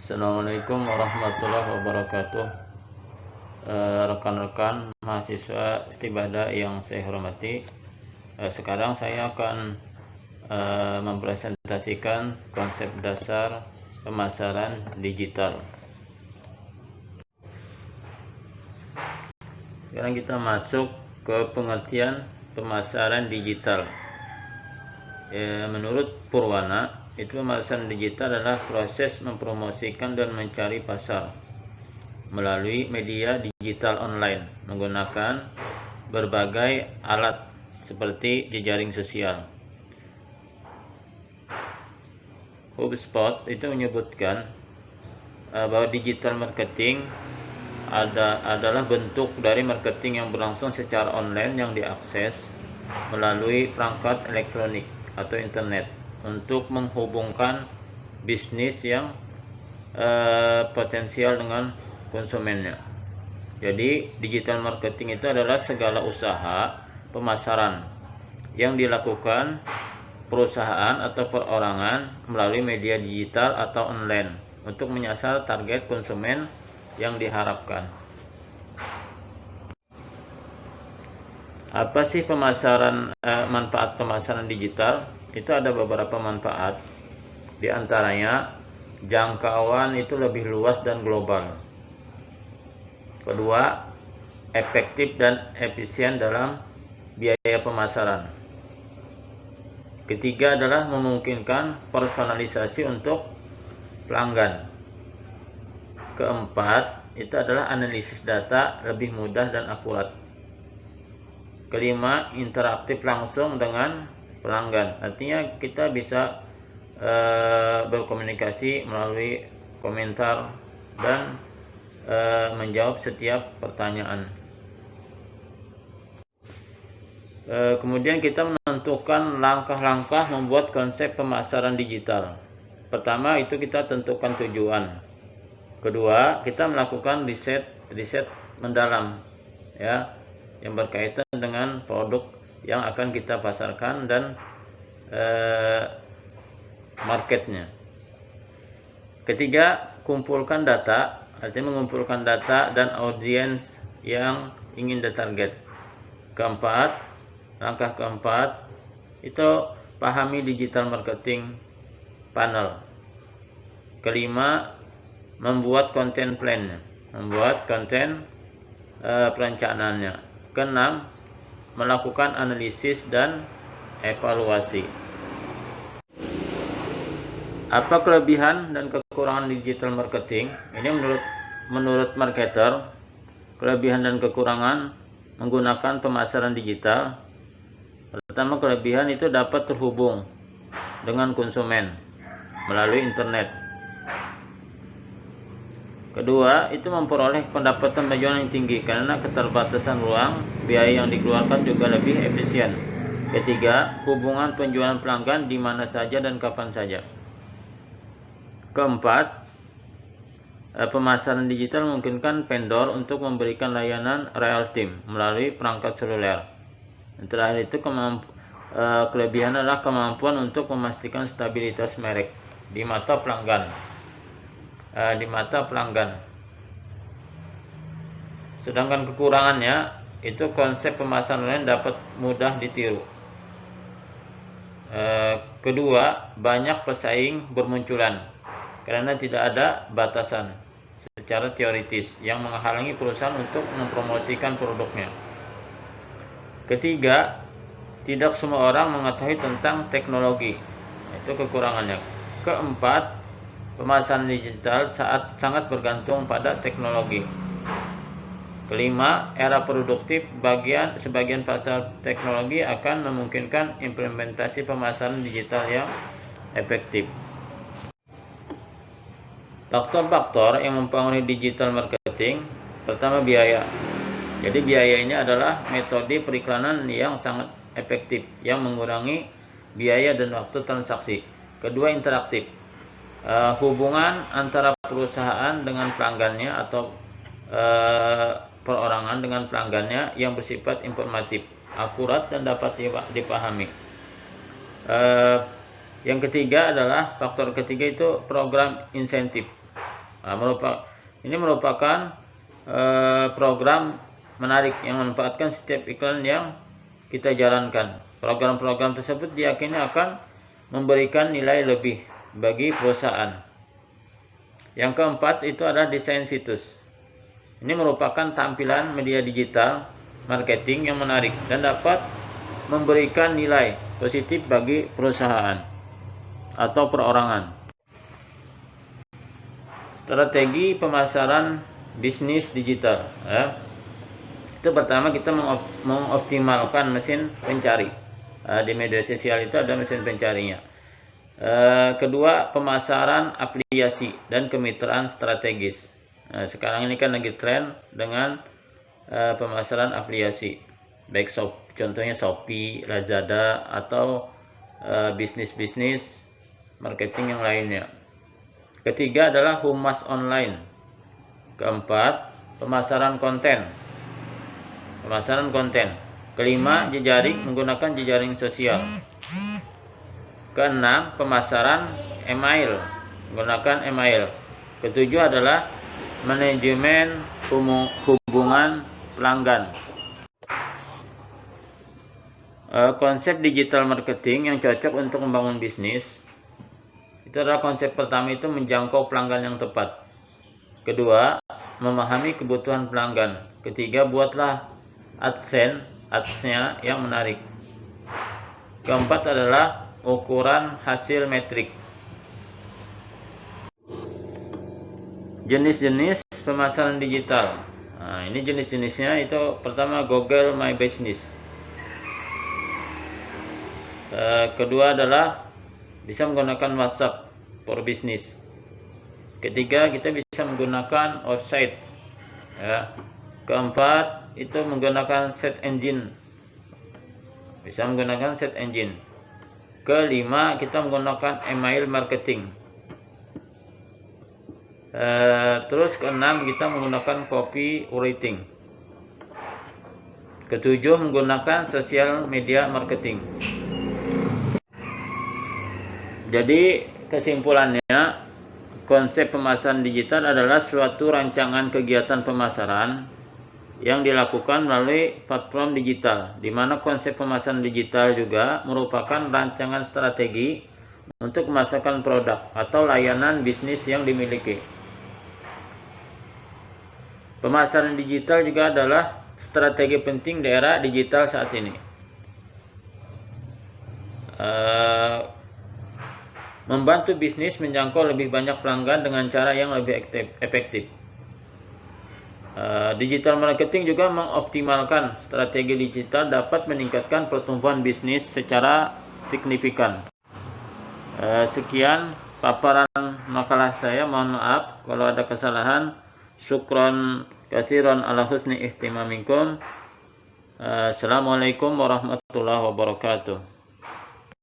Assalamualaikum warahmatullahi wabarakatuh. Rekan-rekan mahasiswa Istibadah yang saya hormati, sekarang saya akan mempresentasikan konsep dasar pemasaran digital. Sekarang kita masuk ke pengertian pemasaran digital. Menurut Purwana, pemasaran digital adalah proses mempromosikan dan mencari pasar melalui media digital online menggunakan berbagai alat seperti jejaring sosial. HubSpot menyebutkan bahwa digital marketing adalah bentuk dari marketing yang berlangsung secara online yang diakses melalui perangkat elektronik atau internet untuk menghubungkan bisnis yang potensial dengan konsumennya. Jadi digital marketing itu adalah segala usaha pemasaran yang dilakukan perusahaan atau perorangan melalui media digital atau online untuk menyasar target konsumen yang diharapkan. Apa sih manfaat pemasaran digital? Itu ada beberapa manfaat. Di antaranya, jangkauan itu lebih luas dan global. Kedua, efektif dan efisien dalam biaya pemasaran. Ketiga adalah memungkinkan personalisasi untuk pelanggan. Keempat, itu adalah analisis data lebih mudah dan akurat. Kelima, interaktif langsung dengan pelanggan. Artinya kita bisa berkomunikasi melalui komentar dan menjawab setiap pertanyaan. Kemudian kita menentukan langkah-langkah membuat konsep pemasaran digital. Pertama, itu kita tentukan tujuan. Kedua, kita melakukan riset mendalam, ya, yang berkaitan dengan produk yang akan kita pasarkan dan marketnya. Ketiga, kumpulkan data, artinya mengumpulkan data dan audiens yang ingin ditarget. Langkah keempat itu pahami digital marketing funnel. Kelima, membuat konten plan, perencanaannya. Keenam, melakukan analisis dan evaluasi. Apa kelebihan dan kekurangan digital marketing? Ini menurut marketer, kelebihan dan kekurangan menggunakan pemasaran digital. Pertama, kelebihan itu dapat terhubung dengan konsumen melalui internet. Kedua, itu memperoleh pendapatan penjualan yang tinggi karena keterbatasan ruang, biaya yang dikeluarkan juga lebih efisien. Ketiga, hubungan penjualan pelanggan di mana saja dan kapan saja. Keempat, pemasaran digital memungkinkan vendor untuk memberikan layanan real time melalui perangkat seluler. Yang terakhir itu kelebihan adalah kemampuan untuk memastikan stabilitas merek di mata pelanggan. Sedangkan kekurangannya itu konsep pemasaran online dapat mudah ditiru. Kedua, banyak pesaing bermunculan karena tidak ada batasan secara teoritis yang menghalangi perusahaan untuk mempromosikan produknya. Ketiga, tidak semua orang mengetahui tentang teknologi. Itu kekurangannya. Keempat, pemasaran digital sangat bergantung pada teknologi. Kelima, era produktif sebagian pasar teknologi akan memungkinkan implementasi pemasaran digital yang efektif. Faktor-faktor yang mempengaruhi digital marketing, pertama biaya. Jadi biaya ini adalah metode periklanan yang sangat efektif yang mengurangi biaya dan waktu transaksi. Kedua, interaktif. Hubungan antara perusahaan dengan pelanggannya atau perorangan dengan pelanggannya yang bersifat informatif, akurat dan dapat dipahami. Yang ketiga adalah faktor ketiga itu program insentif. Ini merupakan program menarik yang memanfaatkan setiap iklan yang kita jalankan. Program-program tersebut diyakini akan memberikan nilai lebih bagi perusahaan. Yang keempat itu adalah desain situs. Ini merupakan tampilan media digital marketing yang menarik dan dapat memberikan nilai positif bagi perusahaan atau perorangan. Strategi pemasaran bisnis digital. Itu pertama kita mengoptimalkan mesin pencari. Di media sosial itu ada mesin pencarinya. Kedua, pemasaran afiliasi dan kemitraan strategis. Sekarang ini kan lagi tren dengan pemasaran afiliasi, baik contohnya Shopee, Lazada, atau bisnis-bisnis marketing yang lainnya. Ketiga adalah humas online. Keempat, pemasaran konten. Kelima, jejaring menggunakan jejaring sosial. Keenam, pemasaran email menggunakan email. Ketujuh adalah manajemen hubungan pelanggan. Konsep digital marketing yang cocok untuk membangun bisnis itu adalah konsep pertama itu menjangkau pelanggan yang tepat. Kedua, memahami kebutuhan pelanggan. Ketiga, buatlah ads-nya yang menarik. Keempat adalah ukuran hasil metrik. Jenis-jenis pemasaran digital. Ini jenis-jenisnya itu pertama Google My Business. Kedua adalah bisa menggunakan WhatsApp for business. Ketiga, kita bisa menggunakan website. Keempat, itu menggunakan search engine. Bisa menggunakan search engine. Kelima, kita menggunakan email marketing. Terus keenam, kita menggunakan copywriting. Ketujuh, menggunakan social media marketing. Jadi kesimpulannya, konsep pemasaran digital adalah suatu rancangan kegiatan pemasaran yang dilakukan melalui platform digital, di mana konsep pemasaran digital juga merupakan rancangan strategi untuk memasarkan produk atau layanan bisnis yang dimiliki. Pemasaran digital juga adalah strategi penting di era digital saat ini. Membantu bisnis menjangkau lebih banyak pelanggan dengan cara yang lebih efektif. Digital marketing juga mengoptimalkan strategi digital dapat meningkatkan pertumbuhan bisnis secara signifikan. Sekian paparan makalah saya. Mohon maaf kalau ada kesalahan. Syukron katsiran ala husni ihtimamikum. Assalamualaikum warahmatullahi wabarakatuh.